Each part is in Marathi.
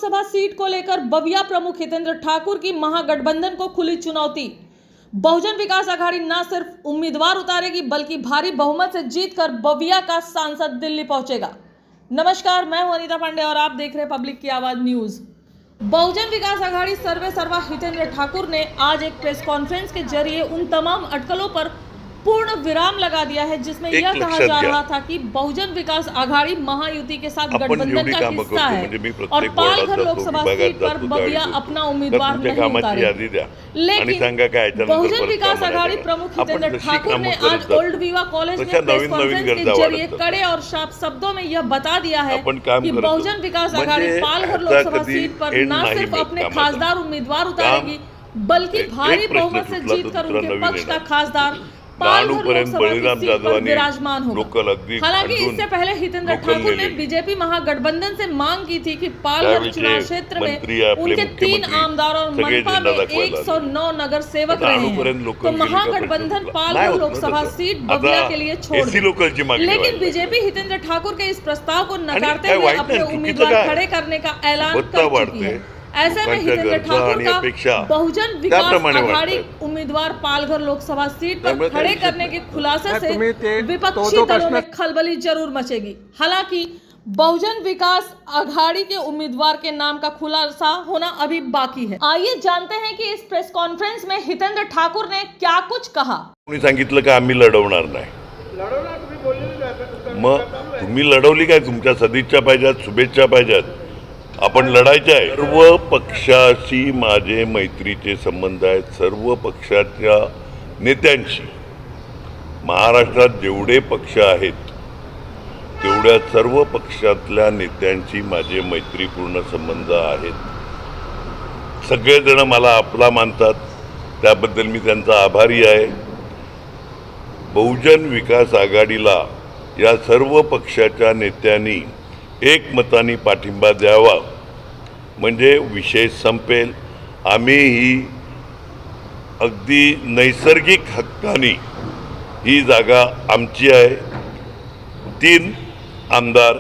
लोकसभा सीट को लेकर बविया प्रमुख हितेंद्र ठाकुर की महागठबंधन को खुली चुनौती। बहुजन विकास आघाड़ी न सिर्फ उम्मीदवार उतारेगी बल्कि भारी बहुमत से जीतकर बविया का सांसद दिल्ली पहुंचेगा। नमस्कार, मैं हूं अनीता पांडे और आप देख रहे हैं पब्लिक की आवाज न्यूज। बहुजन विकास आघाड़ी सर्वे सर्वा हितेंद्र ठाकुर ने आज एक प्रेस कॉन्फ्रेंस के जरिए उन तमाम अटकलों पर पूर्ण विराम लगा दिया है जिसमें यह कहा जा रहा था कि बहुजन विकास आघाड़ी महायुति के साथ गठबंधन का हिस्सा है और पालघर लोकसभा सीट पर बविया अपना उम्मीदवार नहीं उतारेगा। लेकिन बहुजन विकास आघाड़ी प्रमुख हितेंद्र ठाकुर ने आज ओल्ड विवा कॉलेज में प्रेस कॉन्फ्रेंस के जरिए कड़े और साफ शब्दों में यह बता दिया है कि बहुजन विकास आघाड़ी पालघर लोकसभा सीट पर न सिर्फ अपने खासदार उम्मीदवार उतारेगी बल्कि भारी बहुमत से जीतकर उनके पक्ष का खासदार विराजमान होगा। हालांकि इससे पहले हितेंद्र ठाकुर ने बीजेपी महागठबंधन से मांग की थी कि पालघर चुनाव क्षेत्र में उनके 3 आमदार और मनपा में 109 नगर सेवक रहे हैं, तो महागठबंधन पालघर लोकसभा सीट बविया के लिए छोड़ दी। लेकिन बीजेपी हितेंद्र ठाकुर के इस प्रस्ताव को नकारते हुए अपने उम्मीदवार खड़े करने का ऐलान कर चुकी है। ऐसे में हितेंद्र ठाकुर का बहुजन विकास आघाड़ी उम्मीदवार पालघर लोकसभा सीट पर खड़े करने के खुलासे से विपक्षी दलों में खलबली जरूर मचेगी। हालांकि बहुजन विकास आघाड़ी के उम्मीदवार के नाम का खुलासा होना अभी बाकी है। आइए जानते हैं कि इस प्रेस कॉन्फ्रेंस में हितेंद्र ठाकुर ने क्या कुछ कहा। सांगितलं का आम्ही लढवणार नाही, मग तुम्ही लढवली काय? तुमच्या सदिच्छा पाहिजेत, शुभेच्छा पाहिजेत, आपण लढायचे आहे। सर्व पक्षाशी माझे मैत्रीचे संबंध आहेत, सर्व पक्षाच्या नेत्यांशी। महाराष्ट्रात जेवढे पक्ष आहेत तेवढ्या सर्व पक्षातल्या नेत्यांशी माझे मैत्रीपूर्ण संबंध आहेत। सगळेजण मला आपला मानतात, त्याबद्दल मी त्यांचा आभारी आहे। बहुजन विकास आघाडीला या सर्व पक्षाच्या नेत्यांनी एकमताने पाठिंबा द्यावा म्हणजे विषय संपेल। आम्ही ही अगदी नैसर्गिक हक्काने ही जागा आमची आहे। 3 आमदार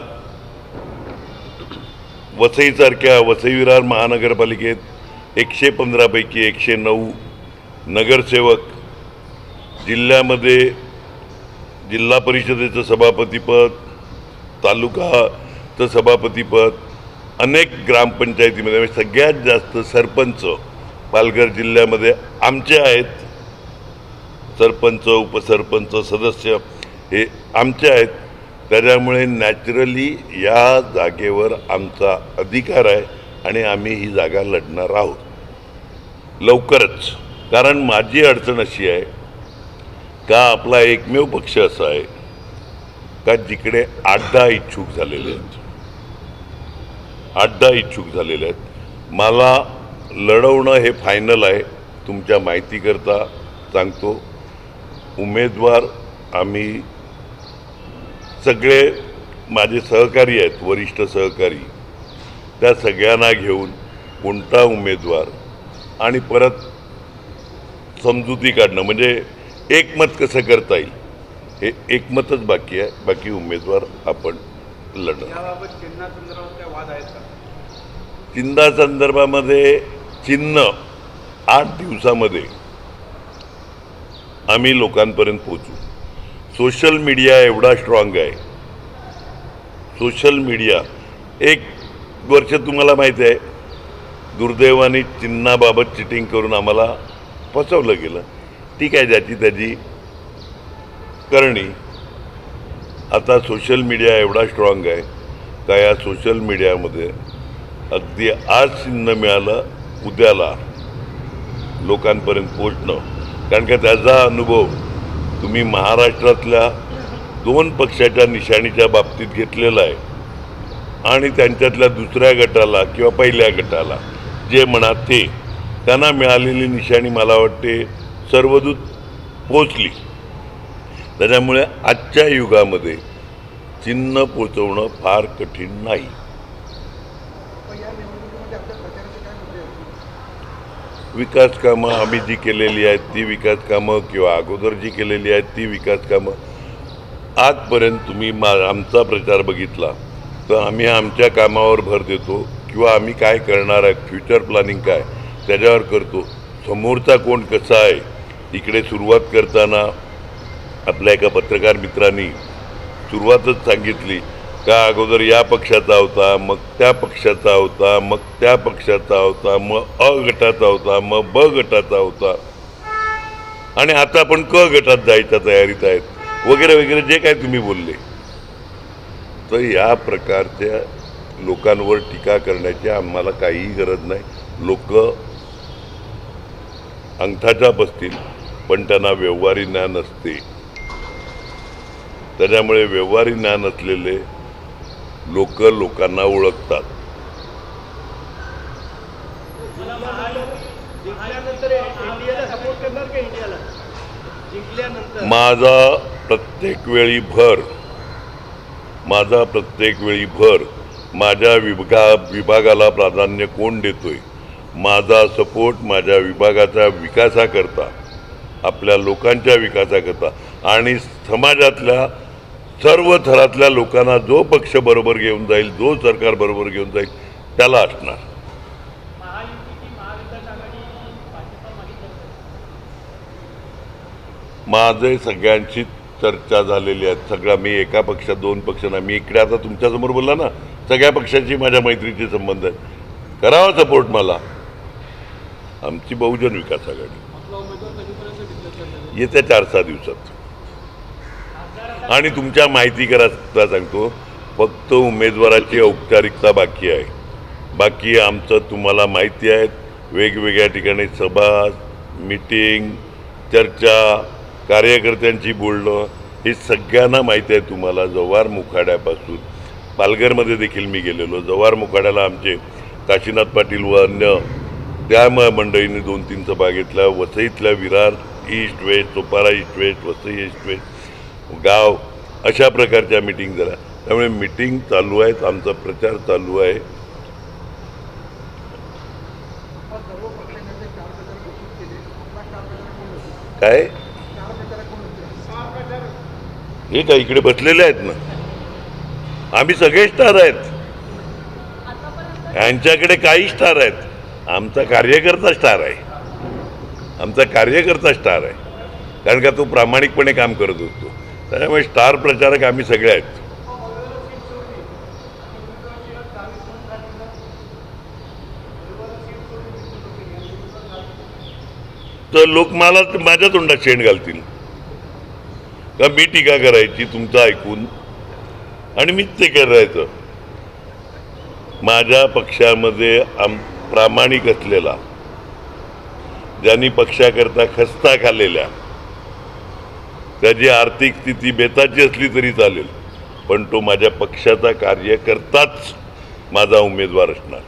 वसईसारख्या वसई विरार महानगरपालिकेत 115 पैकी 109 नगरसेवक, जिल्ह्यामध्ये जिल्हा परिषदेचं सभापतीपद, तालुकाचं सभापतीपद, अनेक ग्रामपंचायतीमध्ये सगळ्यात जास्त सरपंच पालघर जिल्ह्यामध्ये आमचे आहेत। सरपंच, उपसरपंच, सदस्य हे आमचे आहेत। त्याच्यामुळे नॅचरली या जागेवर आमचा अधिकार आहे आणि आम्ही ही जागा लढणार आहोत लवकरच। कारण माझी अडचण अशी आहे का आपला एकमेव पक्ष असा आहे का जिकडे 8-10 इच्छुक झालेले आहेत, 8-10 इच्छुक झालेले आहेत। मला लढवणं हे फायनल आहे। तुमच्या माहितीकरता सांगतो, उमेदवार आम्ही सगळे माझे सहकारी आहेत, वरिष्ठ सहकारी, त्या सगळ्यांना घेऊन कोणता उमेदवार आणि परत समजुती काढणं म्हणजे एकमत कसं करता येईल हे एकमतच बाकी आहे। बाकी उमेदवार आपण लढणार। चिन्हा संदर्भामध्ये चिन्ह 8 दिवसामध्ये आम्ही लोकांपर्यंत पोहोचू। सोशल मीडिया एवढा स्ट्रॉंग आहे। सोशल मीडिया 1 वर्ष तुम्हाला माहिती आहे दुर्दैवाने चिन्हाबाबत चिटिंग करून आम्हाला फसवलं गेलं। ठीक आहे, ज्याची त्याची करणी। आता सोशल मीडिया एवढा स्ट्रॉंग आहे का या सोशल मीडियामध्ये अगदी आज चिन्ह मिळालं, उद्याला लोकांपर्यंत पोचणं। कारण का त्याचा अनुभव तुम्ही महाराष्ट्रातल्या 2 पक्षाच्या निशाणीच्या बाबतीत घेतलेला आहे आणि त्यांच्यातल्या दुसऱ्या गटाला किंवा पहिल्या गटाला जे म्हणा ते त्यांना मिळालेली निशाणी मला वाटते सर्वदूत पोचली। त्याच्यामुळे आजच्या युगामध्ये चिन्ह पोचवणं फार कठीण नाही। विकास कामं आम्ही जी केलेली आहेत ती विकास कामं किंवा अगोदर जी केलेली आहेत ती विकास कामं आजपर्यंत तुम्ही आमचा प्रचार बघितला तर आम्ही आमच्या कामावर भर देतो किंवा आम्ही काय करणार आहे, फ्युचर प्लॅनिंग काय, त्याच्यावर करतो. समोरचा कोण कसा आहे, इकडे सुरुवात करताना आपल्या एका पत्रकार मित्रांनी सुरुवातच सांगितली का अगोदर या पक्षाचा होता, मग त्या पक्षाचा होता, मग त्या पक्षाचा होता, मग अ गटाचा होता, मग ब गटाचा होता आणि आता आपण क गटात जायच्या तयारीत आहेत वगैरे वगैरे जे काय तुम्ही बोलले. तर या प्रकारच्या लोकांवर टीका करण्याची आम्हाला काहीही गरज नाही. लोक अंगठाच्या बसतील पण त्यांना व्यवहारी ज्ञान असते. त्याच्यामुळे व्यवहारी ज्ञान असलेले लोक लोकांना ओळखतात. माझा प्रत्येक वेळी भर माझ्या विभागाला प्राधान्य कोण देतोय, माझा सपोर्ट माझ्या विभागाच्या विकासाकरता, आपल्या लोकांच्या विकासाकरता आणि समाजातल्या सर्व थरातल्या लोकांना जो पक्ष बरोबर घेऊन जाईल, जो सरकार बरोबर घेऊन जाईल त्याला असणार. माझे सगळ्यांची चर्चा झालेली आहे. सगळा मी एका पक्षात दोन पक्ष ना, मी इकडे आता तुमच्यासमोर बोलला ना, सगळ्या पक्षांची माझ्या मैत्रीचे संबंध आहेत. करावा सपोर्ट मला. आमची बहुजन विकास आघाडी येत्या 4-6 दिवसात. आणि तुमच्या माहिती करायला सांगतो, फक्त उमेदवाराची औपचारिकता बाकी आहे. बाकी आमचं तुम्हाला माहिती आहे, वेगवेगळ्या ठिकाणी सभा, मीटिंग, चर्चा, कार्यकर्त्यांची बोलणं, हे सगळ्यांना माहिती आहे. तुम्हाला जव्हार मुखाड्यापासून पालघरमध्ये देखील मी गेलेलो. जव्हार मुखाड्याला आमचे काशीनाथ पाटील व अन्य त्या मंडळींनी 2-3 सभा घेतल्या. वसईतल्या विरार ईस्ट वेस्ट, चोपारा east west, Vasai east west गाव, अशा प्रकारच्या मीटिंग झाल्या. त्यामुळे मीटिंग चालू आहेत, आमचा प्रचार चालू आहे. काय हे काय इकडे बसलेले आहेत ना, आम्ही सगळे स्टार आहेत. यांच्याकडे काही स्टार आहेत. आमचा कार्यकर्ता स्टार आहे. कारण का तो प्रामाणिकपणे काम करत असतो. त्यामुळे स्टार प्रचारक आम्ही सगळे आहेत. तर लोक मला माझ्या तोंडात शेण घालतील का मी टीका करायची तुमचं ऐकून आणि मीच ते करायचं. माझ्या पक्षामध्ये प्रामाणिक असलेला, ज्यांनी पक्षाकरता खस्ता खाल्लेल्या, त्याची आर्थिक स्थिती बेताची असली तरी चालेल, पण तो माझ्या पक्षाचा कार्यकर्ताच माझा उमेदवार असणार.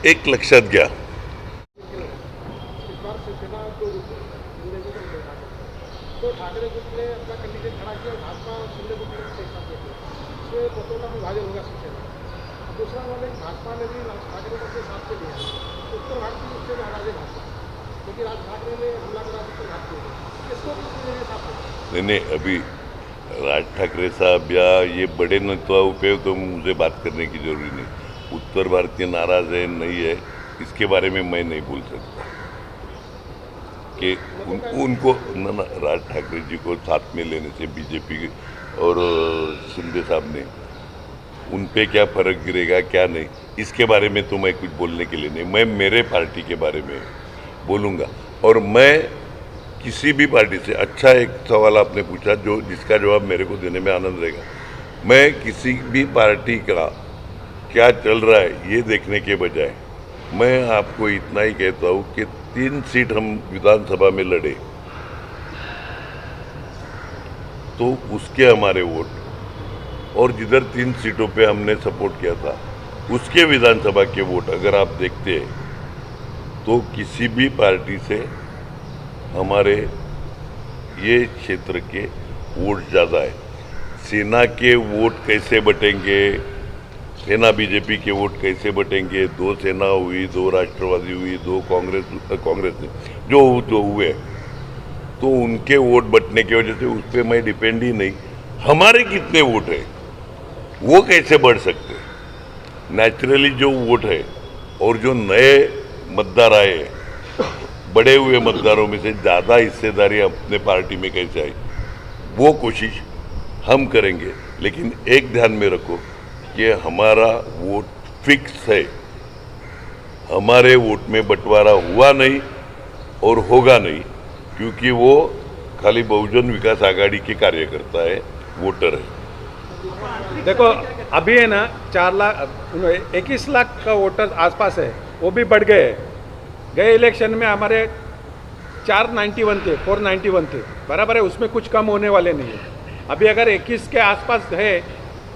एक लक्षात घ्या, नहीं अभी राज ठाकरे साहब या ये बड़े नेता उपयोग तो मुझे बात करने की जरूरी नहीं. उत्तर भारतीय नाराज है नहीं है, इसके बारे में मैं नहीं बोल सकता कि उनको ना राज ठाकरे जी को साथ में लेने से बीजेपी और शिंदे साहब ने उन पे क्या फ़र्क गिरेगा क्या नहीं, इसके बारे में तो मैं कुछ बोलने के लिए नहीं. मैं मेरे पार्टी के बारे में बोलूँगा. और मैं किसी भी पार्टी से, अच्छा एक सवाल आपने पूछा जो जिसका जवाब मेरे को देने में आनंद रहेगा. मैं किसी भी पार्टी का क्या चल रहा है ये देखने के बजाय मैं आपको इतना ही कहता हूँ कि 3 सीट हम विधानसभा में लड़े तो उसके हमारे वोट, और जिधर 3 सीटों पे हमने सपोर्ट किया था उसके विधानसभा के वोट अगर आप देखते हैं तो किसी भी पार्टी से हमारे ये क्षेत्र के वोट ज़्यादा है. सेना के वोट कैसे बटेंगे, सेना बीजेपी के वोट कैसे बटेंगे, 2 सेना हुई, 2 राष्ट्रवादी हुई, 2 कांग्रेस जो हुए, तो उनके वोट बटने की वजह से उस पर मैं डिपेंड ही नहीं। हमारे कितने वोट है वो कैसे बढ़ सकते? नेचुरली जो वोट है और जो नए मतदार आए, बड़े हुए मतदारों में से ज़्यादा हिस्सेदारी अपने पार्टी में कैसे आई, वो कोशिश हम करेंगे। लेकिन एक ध्यान में रखो कि हमारा वोट फिक्स है, हमारे वोट में बंटवारा हुआ नहीं और होगा नहीं, क्योंकि वो खाली बहुजन विकास आघाड़ी के कार्यकर्ता है, वोटर है। देखो अभी है ना 21 लाख का वोटर आसपास है, वो भी बढ़ गए हैं। गए इलेक्शन में हमारे 491 थे, 491 थे, बराबर है, उसमें कुछ कम होने वाले नहीं है। अभी अगर 21 के आसपास है,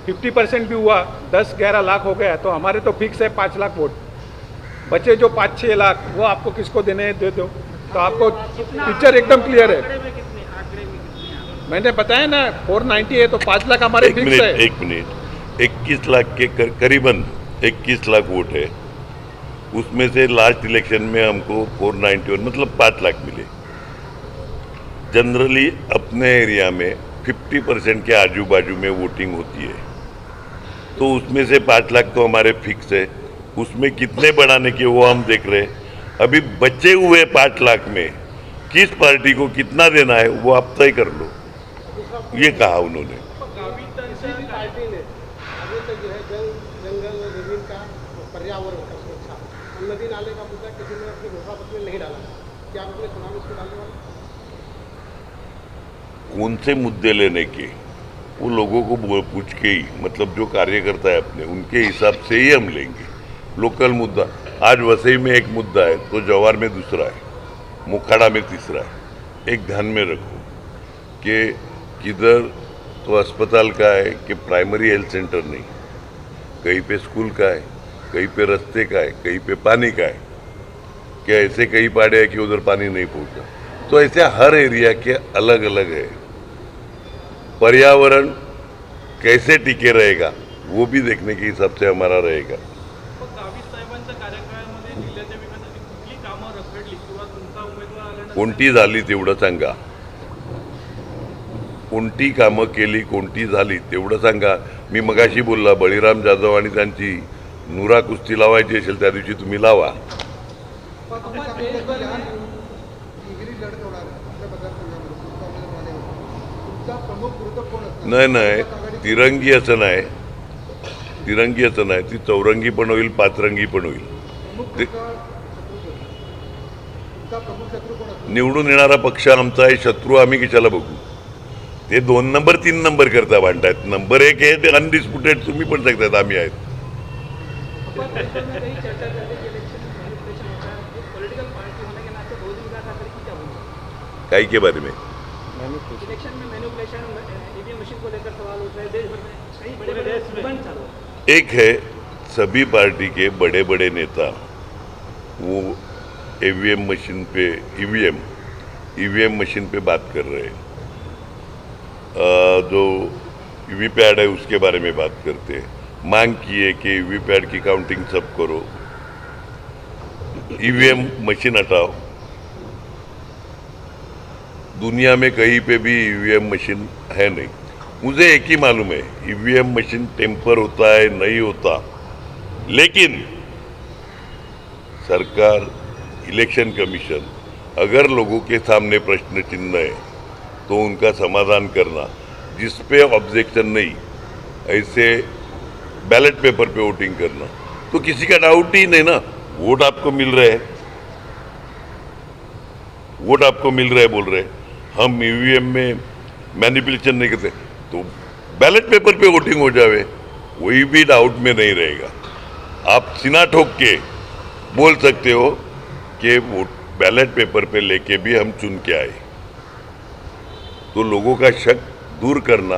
50% भी हुआ, 10-11 लाख हो गया, तो हमारे तो फिक्स है 5 लाख वोट। बचे जो 5-6 लाख वो आपको किसको देने हैं, दे दो, तो आपको पिक्चर एकदम क्लियर है। मैंने बताया ना 490 है तो 5 लाख हमारे फिक्स है। एक मिनट 21 लाख के करीबन 21 लाख वोट है, उसमें से लास्ट इलेक्शन में हमको 491 मतलब 5 लाख मिले। जनरली अपने एरिया में 50% के आजू बाजू में वोटिंग होती है, तो उसमें से 5 लाख तो हमारे फिक्स है। उसमें कितने बढ़ाने के वो हम देख रहे हैं। अभी बचे हुए 5 लाख में किस पार्टी को कितना देना है वो आप तय कर लो, ये कहा उन्होंने। पार्टी ने अभी तक जो है जंगल जमीन का, पर्यावरण का सुरक्षा, नदी नाले का मुद्दा किसी ने अपने घोषणा पत्र में नहीं डाला। क्या आप अपने चुनाव इसको डालने वाले? कौन से मुद्दे लेने के, वो लोगों को पूछ के ही, मतलब जो कार्यकर्ता है अपने, उनके हिसाब से ही हम लेंगे। लोकल मुद्दा, आज वसई में एक मुद्दा है तो जवार में दूसरा है, मोखाड़ा में तीसरा है। एक ध्यान में रखो कि किधर तो अस्पताल का है कि प्राइमरी हेल्थ सेंटर नहीं, कहीं पे स्कूल का है, कहीं पे रास्ते का है, कहीं पे पानी का है, क्या ऐसे कई पहाड़े हैं कि उधर पानी नहीं पहुंचा। तो ऐसे हर एरिया के अलग अलग है। पर्यावरण कैसे टिके रहेगा वो भी देखने के हिसाब से हमारा रहेगा। कोणती झाली तेवढं सांगा, कोणती कामं केली, कोणती झाली तेवढं सांगा। मी मगाशी बोलला, बळीराम जाधव आणि त्यांची नुरा कुस्ती लावायची असेल त्या दिवशी तुम्ही लावा। नाही, तिरंगी असं नाही, तिरंगी असं नाही, ती चौरंगी पण होईल, पाचरंगी पण होईल। निवडून येणारा पक्ष आमचा आहे, शत्रू आम्ही कशाला बघू? ते 2 नंबर 3 नंबर करता भांडतायत। नंबर 1 आहे ते अनडिस्प्युटेड, तुम्ही पण सांगतायत आम्ही आहेत। काय के बारे में इलेक्शन में मैनिपुलेशन, ईवीएम मशीन को लेकर सवाल उठ रहे हैं देश भर में, कई बड़े बंद चालू है। एक है सभी पार्टी के बड़े बड़े नेता वो ईवीएम मशीन पे ईवीएम मशीन पे बात कर रहे हैं, जो वीवीपैट है उसके बारे में बात करते हैं। मांग की है कि वीवीपैट की काउंटिंग सब करो, ईवीएम मशीन हटाओ। दुनिया में कहीं पे भी ईवीएम मशीन है नहीं। मुझे एक ही मालूम है, ईवीएम मशीन टेम्पर होता है नहीं होता, लेकिन सरकार, इलेक्शन कमीशन अगर लोगों के सामने प्रश्न चिन्ह है तो उनका समाधान करना, जिस पे ऑब्जेक्शन नहीं, ऐसे बैलेट पेपर पे वोटिंग करना, तो किसी का डाउट ही नहीं ना। वोट आपको मिल रहे हैं, वोट आपको मिल रहे बोल रहे, हम ईवीएम में मैनिपुलेशन नहीं करते, तो बैलेट पेपर पे वोटिंग हो जावे, कोई भी डाउट में नहीं रहेगा। आप सीना ठोक के बोल सकते हो कि बैलेट पेपर पे लेके भी हम चुन के आए। तो लोगों का शक दूर करना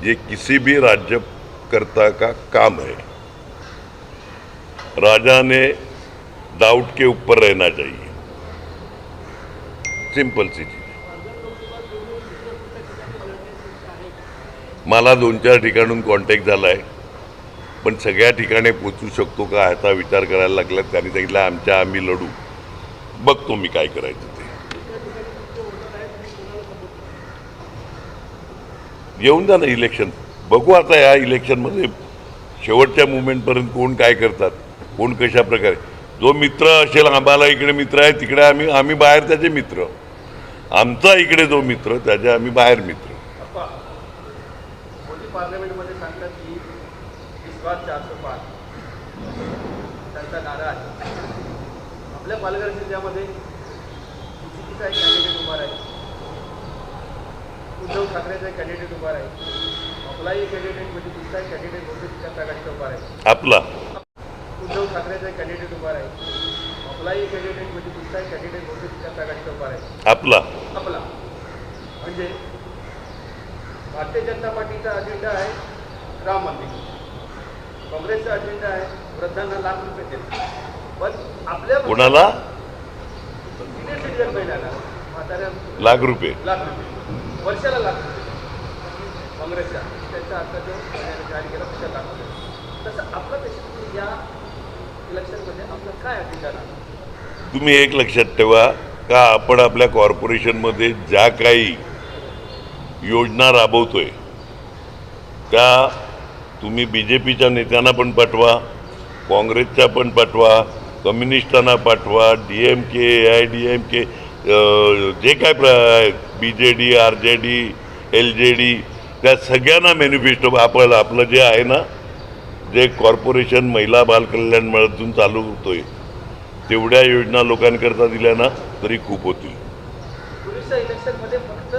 ये किसी भी राज्यकर्ता का काम है। राजा ने डाउट के ऊपर रहना चाहिए, सिंपल सी चीज। मला 2-4 ठिकाणून कॉन्टॅक्ट झालाय, पण सगळ्या ठिकाणी पोचू शकतो का ह्याचा विचार करायला लागलात. त्यांनी सांगितलं आम्ही लढू. बघतो मी काय करायचं ते. येऊन जा ना इलेक्शन, बघू आता या इलेक्शनमध्ये शेवटच्या मुवमेंटपर्यंत कोण काय करतात, कोण कशा प्रकारे. जो मित्र असेल, आम्हाला इकडे मित्र आहे, तिकडे आम्ही बाहेर त्याचे मित्र. आमचा इकडे जो मित्र त्याचे आम्ही बाहेर मित्र. मोदी पार्लमेंटमध्ये सांगतात की विश्वास 405 त्यांचा नारा आहे. आपल्या पालघर जिल्ह्यामध्ये बीजेपीचा एक कॅन्डिडेट उभा आहे, उद्धव ठाकरेचा एक कॅन्डिडेट उभा आहे, आपलाही कॅन्डिडेट म्हणजे दुसरा एक कॅन्डिडेट बहुतेक विकास आघाडीचा उभा आहे. आपला उद्धव ठाकरेचा एक कॅन्डिडेट उभा आहे, आपलाही कॅन्डिडेट म्हणजे दुसरा एक कॅन्डिडेट बहुतेक विकास आघाडीचा उभा आहे. आपला म्हणजे भारतीय जनता पार्टीचा अजेंडा आहे राम मंदिर, काँग्रेसचा अजेंडा आहे वृद्धांना ₹1,00,000 देणे. पण आपल्या कोणाला सिनियर सिटीजन महिन्याला म्हाताऱ्या ₹1,00,000 वर्षाला ₹1,00,000 काँग्रेसच्या त्यांचा आता जो जाहीर केला त्याच्या ₹1,00,000. तसं आपलं देशात या इलेक्शनमध्ये आपलं काय अजेंडा आहे? तुम्ही एक लक्षात ठेवा का आपण आपल्या कॉर्पोरेशनमध्ये ज्या काही योजना राबवतोय त्या तुम्ही BJPच्या नेत्यांना पण पाठवा, काँग्रेसच्या पण पाठवा, कम्युनिस्टांना पाठवा, DMK, AIDMK, जे काय BJD, RJD, LJD, त्या सगळ्यांना मॅनिफेस्टो आपलं जे आहे ना, जे कॉर्पोरेशन महिला बालकल्याण मधून चालू होतोय तेवढ्या योजना लोकांकरता दिल्या ना तरी खूप होतील. पुरुषच्या इलेक्शनमध्ये फक्त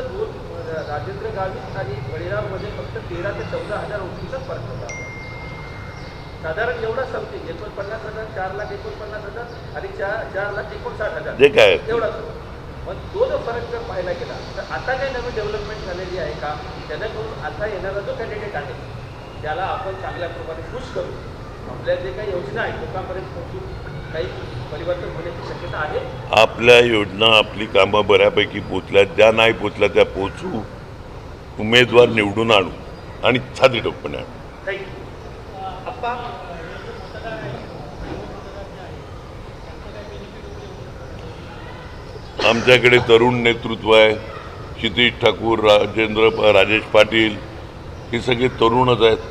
राजेंद्र गावित आणि बळीराममध्ये फक्त 13,000 ते 14,000 वोटींचाच फरक होता. साधारण एवढा समथिंग 49,000, 4,49,000 आणि 4,59,000 जे काय एवढाच. मग तो जो फरक जर पाहायला गेला तर आता काही नवीन डेव्हलपमेंट झालेली आहे का, त्याच्याकडून आता येणारा जो कॅन्डिडेट आहे त्याला आपण चांगल्या प्रकारे खुश करू, आपल्या जे काही योजना आहेत लोकांपर्यंत पोहोचून काही परिवर्तन होण्याची शक्यता आहे. आपल्या योजना, आपली कामं बऱ्यापैकी पोचल्या, ज्या नाही पोचल्या त्या पोचू, उमेदवार निवडून आणू आणि छातीटोपणे आणू. थँक्यू. अप्पा आमच्याकडे तरुण नेतृत्व आहे. क्षितिज ठाकूर, राजेश पाटील हे सगळे तरुणच आहेत.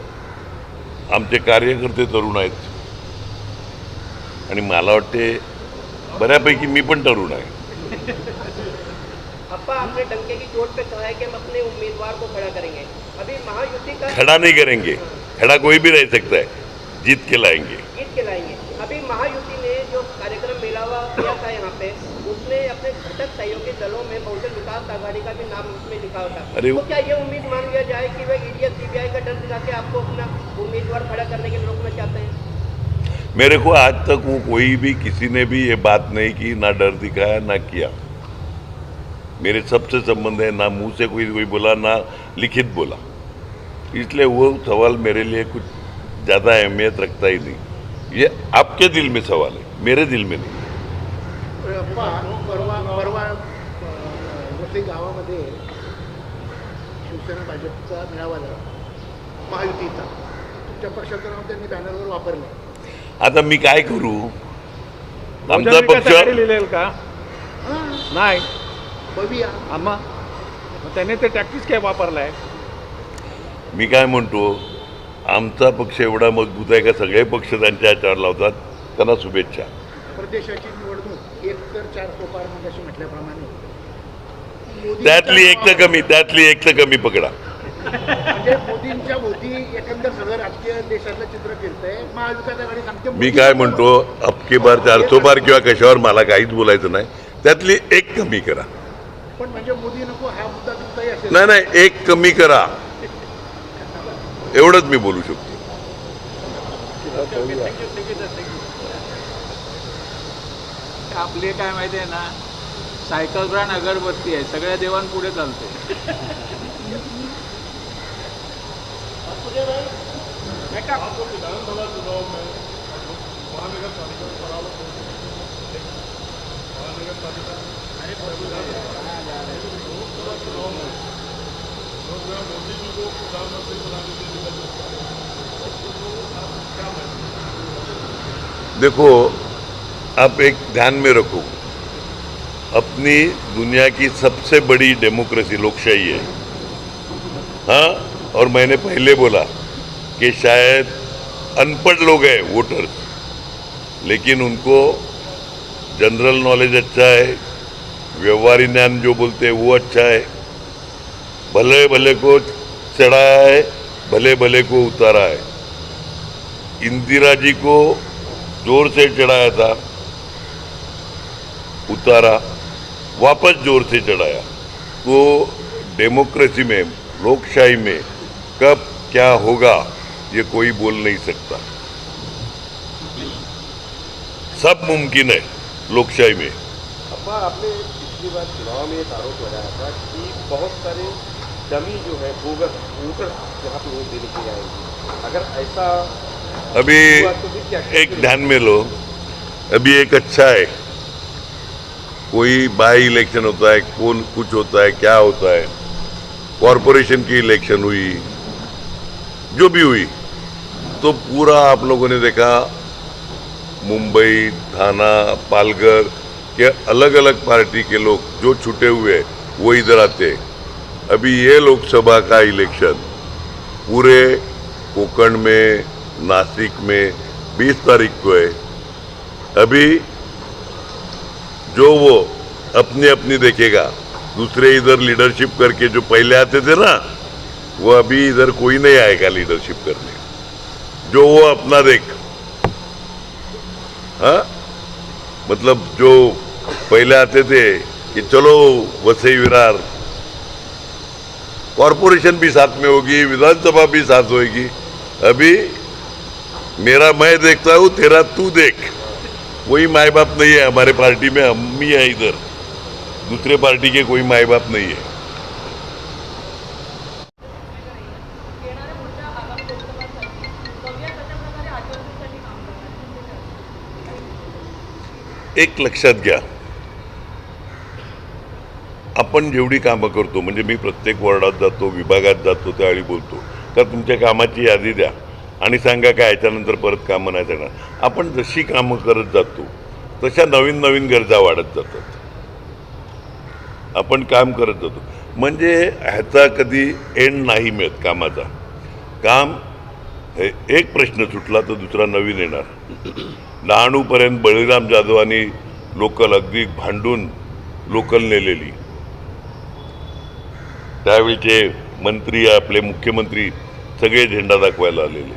आमचे कार्यकर्ते तरुण आहेत आणि मला वाटते बऱ्यापैकी मी पण तरुण आहे. अप्पा आपने डंके की चोट पे कहा है कि हम अपने उम्मीदवार को खड़ा करेंगे. अभी महायुति का खड़ा नहीं करेंगे, खड़ा कोई भी रह सकता है, जीत के लाएंगे. जीत के लाएंगे. अभी महायुति ने जो कार्यक्रम मेलावा किया था यहाँ पे, उसने अपने घटक सहयोगी दलों में बहुजन विकास आघाड़ी का भी नाम उसमें लिखा होता. अरे तो क्या ये उम्मीद मान लिया जाए कि वे ईडी CBI का डर दिखा के आपको अपना उम्मीदवार खड़ा करने के लिए रोकना चाहते हैं? मेरे को आज तक वो कोई भी किसी ने भी ये बात नहीं की, ना डर दिखाया ना किया. मेरे सबसे संबंध है, ना मुंह से कोई बोला ना लिखित बोला, इसलिए वो सवाल मेरे लिए कुछ ज़्यादा अहमियत रखता ही नहीं. ये आपके दिल में सवाल है, मेरे दिल में नहीं. परवा वसई गावामध्ये शिवसेना भाजपचा मेळावा झाला महायुतीचा. तुमच्या पक्षाचं नाव त्यांनी बॅनरवर वापरलं. आता मी काय करू. आमचा बहुजन विकास पक्ष आघाडी लिहिलेलं का नाही बघूया. आम्हा मग त्याने ते टॅक्टिक्स काय वापरलाय. मी काय म्हणतो, आमचा पक्ष एवढा मजबूत आहे का सगळे पक्ष त्यांच्या ह्याच्यावर लावतात. त्यांना शुभेच्छा. प्रदेशाची निवडणूक 1 तर 4 कोपार मगाशी म्हटल्याप्रमाणे त्यातली एक तर कमी पकडा. म्हणजे मोदींच्या भोवती एकंदर सगळं राजकीय देशातलं चित्र फिरतंय. महाविकास आघाडी सांगते मी काय म्हणतो, अबकी बार 400 बार किंवा कशावर मला काहीच बोलायचं नाही. त्यातली एक कमी करा. पण म्हणजे मोदी नको हा मुद्दा तुमचाही असेल. नाही, एक कमी करा, एवढंच मी बोलू शकतो. आपले काय माहिती आहे ना, सायकल ब्रँड अगरबत्ती आहे, सगळ्या देवांपुढे चालते. देखो, आप एक ध्यान में रखो, अपनी दुनिया की सबसे बड़ी डेमोक्रेसी लोकशाही है। हाँ, और मैंने पहले बोला कि शायद अनपढ़ लोग हैं वोटर्स, लेकिन उनको जनरल नॉलेज अच्छा है, व्यवहारिक ज्ञान जो बोलते हैं वो अच्छा है, भले भले को चढ़ाया है, भले भले को उतारा है। इंदिरा जी को जोर से चढ़ाया था, उतारा, वापस जोर से चढ़ाया। तो डेमोक्रेसी में, लोकशाही में कब क्या होगा ये कोई बोल नहीं सकता। सब मुमकिन है लोकशाही में। अब्बा, आपने पिछली बार चुनाव में एक आरोप लगाया था कि बहुत सारे डमी जो है बोगस वोटर यहाँ पे वोट देने के लिए आएंगे। अगर ऐसा अभी हुआ तो फिर क्या एक ध्यान में लो, अभी एक अच्छा है, कोई बाई इलेक्शन होता है, कौन कुछ होता है, क्या होता है, कॉरपोरेशन की इलेक्शन हुई, जो भी हुई, तो पूरा आप लोगों ने देखा मुंबई, थाना, पालघर के अलग अलग पार्टी के लोग जो छूटे हुए हैं वो इधर आते हैं। अभी ये लोकसभा का इलेक्शन पूरे कोकण में, नासिक में 20 तारीख को है। अभी जो वो अपनी अपनी देखेगा, दूसरे इधर लीडरशिप करके जो पहले आते थे ना, वो अभी इधर कोई नहीं आएगा लीडरशिप करने, जो वो अपना देख। हाँ, मतलब जो पहले आते थे कि चलो वसई विरार, कॉरपोरेशन भी साथ में होगी, विधानसभा भी साथ होगी। अभी मेरा मैं देखता हूँ, तेरा तू देख, कोई माई बाप नहीं है हमारे पार्टी में, हम ही है इधर, दूसरे पार्टी के कोई माई बाप नहीं है। एक लक्षात घ्या, आपण जेवढी कामं करतो, म्हणजे मी प्रत्येक वॉर्डात जातो, विभागात जातो, त्यावेळी बोलतो, तर तुमच्या कामाची यादी द्या आणि सांगा काय याच्यानंतर परत कामं नाही देणार. आपण जशी कामं करत जातो तशा नवीन नवीन गरजा वाढत जातात. आपण काम करत जातो, म्हणजे ह्याचा कधी एंड नाही मिळत कामाचा. काम एक प्रश्न सुटला तर दुसरा नवीन येणार. डहाणूपर्यंत बळीराम जाधवांनी लोकल अगदी भांडून लोकल नेलेली. त्यावेळीचे मंत्री, आपले मुख्यमंत्री सगळे झेंडा दाखवायला आलेले.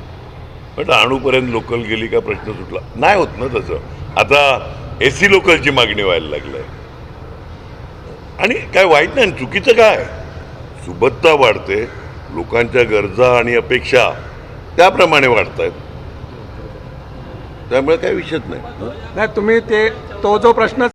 पण डहाणूपर्यंत लोकल गेली का प्रश्न सुटला नाही. होत ना तसं. आता AC लोकलची मागणी व्हायला लागली आहे. आणि काय वाईट नाही, चुकीचं काय, सुबत्ता वाढते, लोकांच्या गरजा आणि अपेक्षा त्याप्रमाणे वाढत आहेत. त्यामुळे काही विषयच नाही. नाही, तुम्ही तो जो प्रश्न